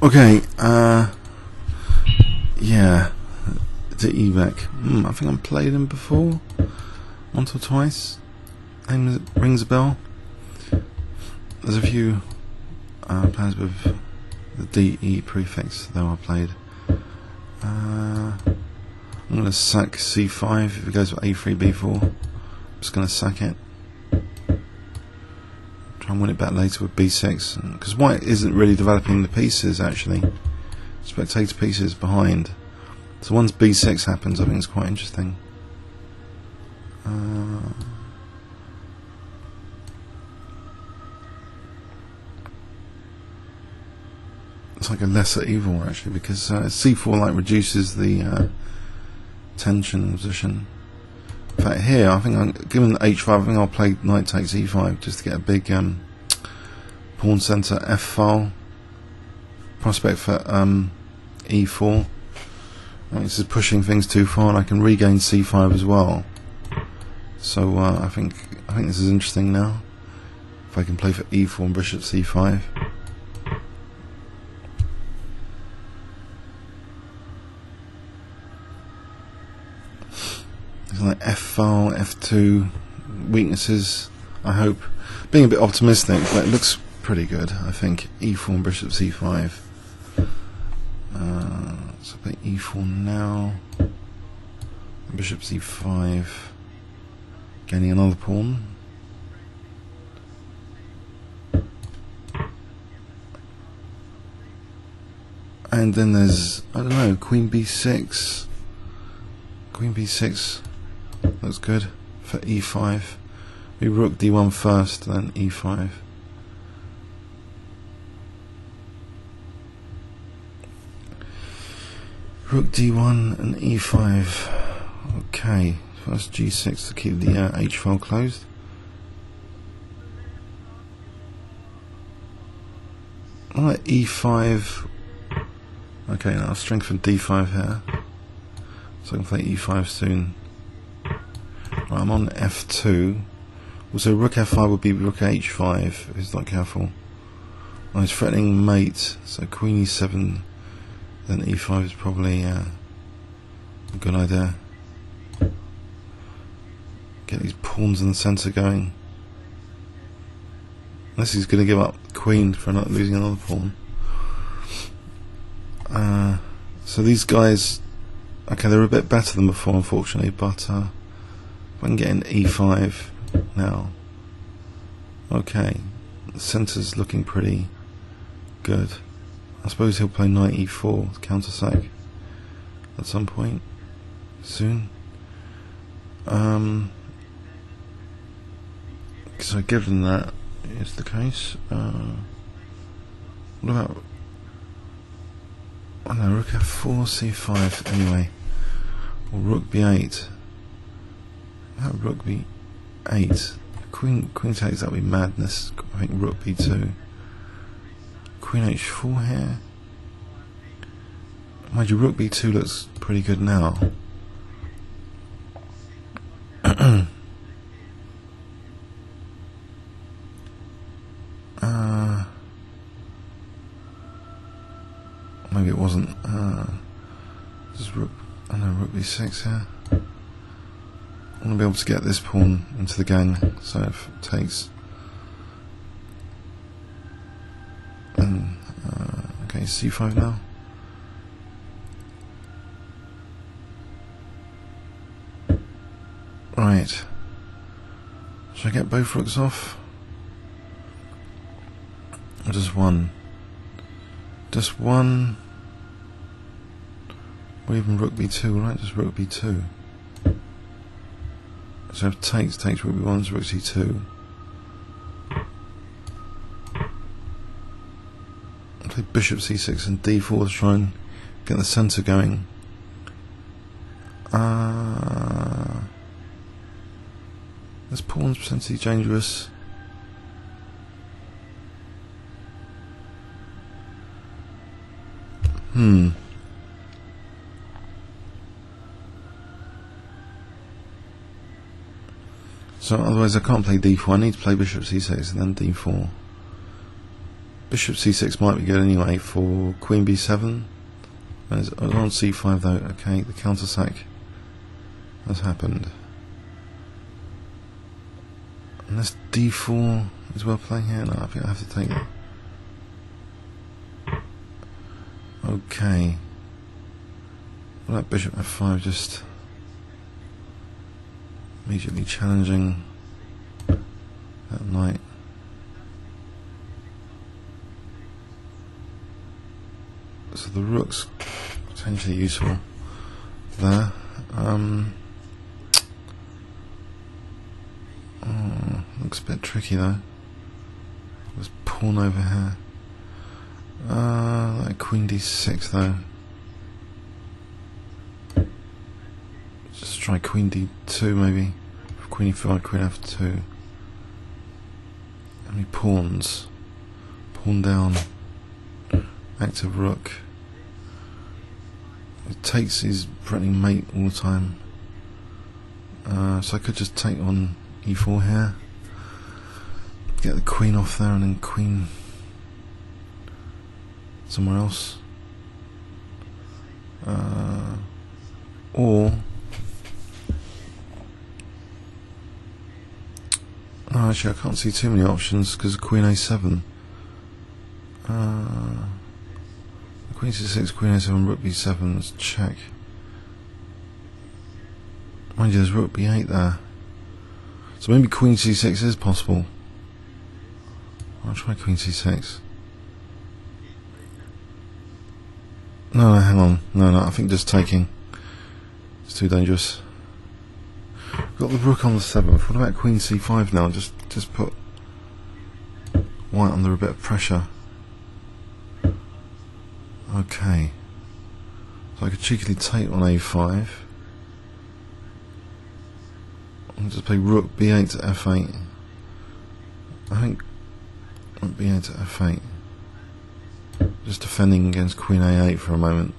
Okay, yeah, deEbeck. I think I've played him before, once or twice. Name rings a bell. There's a few players with the DE prefix though I played. I'm going to sack C5 if it goes with A3 B4. I'm just going to sack it. Try and win it back later with B6, because white isn't really developing the pieces actually. Spectator pieces behind. So once B6 happens, I think it's quite interesting. It's like a lesser evil actually, because C4 like reduces the tension position. In fact, here I think given H5, I think I'll play knight takes E5 just to get a big pawn center F file prospect for E4. This is pushing things too far, and I can regain C5 as well. So I think this is interesting now. If I can play for E4 and bishop C5. It's like F file, F2 weaknesses. I hope, being a bit optimistic, but it looks pretty good. I think E4 and bishop C5. So play E4 now. Bishop C5. Gaining another pawn. And then there's, I don't know, Queen B6. Queen B6 looks good for E5. We rook D1 first, then E5. Rook D1 and E5. Okay, first G6 to keep the H file closed. Alright, E5. Okay, now I'll strengthen D5 here. So I can play E5 soon. Right, I'm on F2. Also, rook F5 would be rook H5 if he's not careful. Oh, he's threatening mate, so Queen E7. Then E5 is probably a good idea. Get these pawns in the centre going. Unless he's going to give up Queen for not losing another pawn. So these guys, okay, they're a bit better than before, unfortunately. But if I can get in E5 now, okay, the centre's looking pretty good. I suppose he'll play knight E4 to counter sack at some point soon. So given that is the case, what about, oh no, rook F4, C5 anyway, or rook B8. How about rook B8? Queen takes, that would be madness. I think rook B2. Queen H4 here. Mind you, rook B2 looks pretty good now. Maybe it wasn't. Just rook. I know, rook B6 here. I want to be able to get this pawn into the gang. So if it takes. Okay, C5 now. Right. Should I get both rooks off? Or just one? Just one. Or even rook B2, right? Just rook B2. So if takes rook B1, rook C2. Play bishop C6 and D4 to try and get the centre going. This pawn's potentially dangerous. So otherwise I can't play D4. I need to play bishop C6 and then D4. Bishop c6 might be good anyway for queen b7. It's on c5 though. Okay, the counter sack has happened. Unless d4 is worth playing here. No, I think I have to take it. Okay. What about bishop f5? Just immediately challenging that knight. So the rook's potentially useful there. Looks a bit tricky though. There's pawn over here. Like queen d6 though. Just try queen d2 maybe. Queen e5, queen f2. How many pawns? Pawn down. Active rook. It takes his threatening mate all the time. So I could just take on e4 here. Get the queen off there and then queen somewhere else. Or no, actually I can't see too many options because of queen a7. Queen c6, queen a7, rook b7, let's check. Mind you, there's rook b8 there. So maybe queen c6 is possible. I'll try queen c6. No, hang on. No, I think just taking. It's too dangerous. Got the rook on the 7th. What about queen c5 now? Just put white under a bit of pressure. Okay. So I could cheekily take on a5. I'll just play rook b8 to f8. I think rook b8 to f8. Just defending against queen a8 for a moment.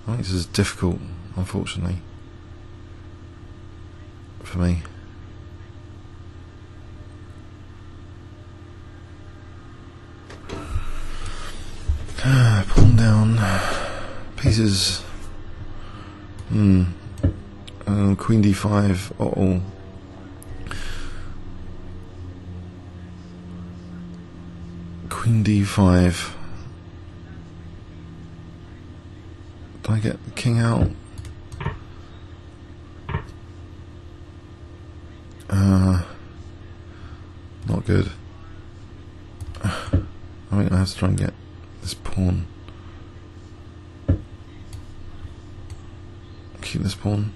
I think this is difficult, unfortunately, for me. Pawn down. Pieces. Queen d5. Uh-oh. Queen d5. Do I get the king out? Not good. I think I have to try and get this pawn. Keep this pawn.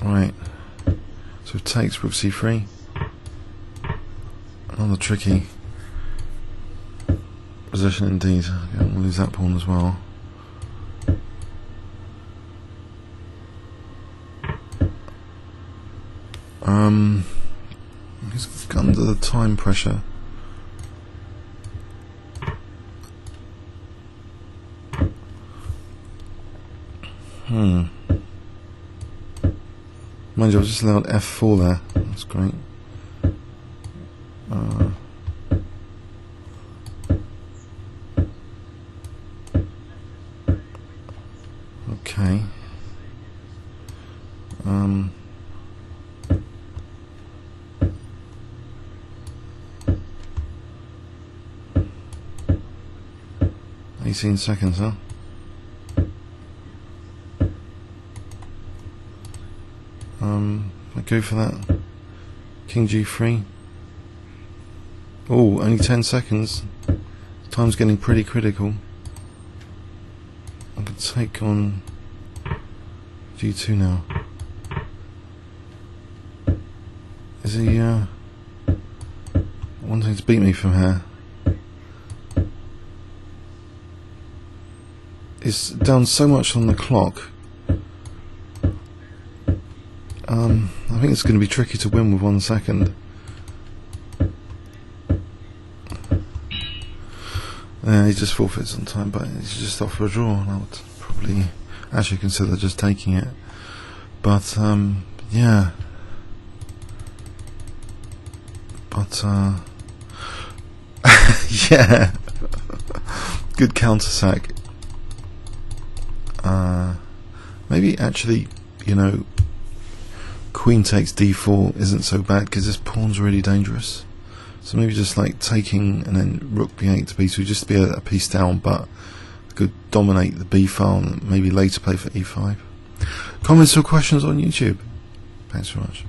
Right. So it takes rook c3. Another tricky position indeed. Okay, we'll lose that pawn as well. He's under the time pressure. Mind you, I've just allowed f4 there. That's great. Okay. 18 seconds, huh? I go for that. King g3. Oh, only 10 seconds. Time's getting pretty critical. I could take on g2 now. Is he wanting to beat me from here? It's down so much on the clock. I think it's going to be tricky to win with 1 second. He just forfeits on time, but he's just off for a draw, and I would probably probably actually consider just taking it. But yeah. But yeah. Good counter sack. Maybe actually, you know, queen takes d4 isn't so bad because this pawn's really dangerous. So maybe just like taking and then rook b8 to b2 just to be a piece down, but could dominate the b file and maybe later play for e5. Comments or questions on YouTube? Thanks very much.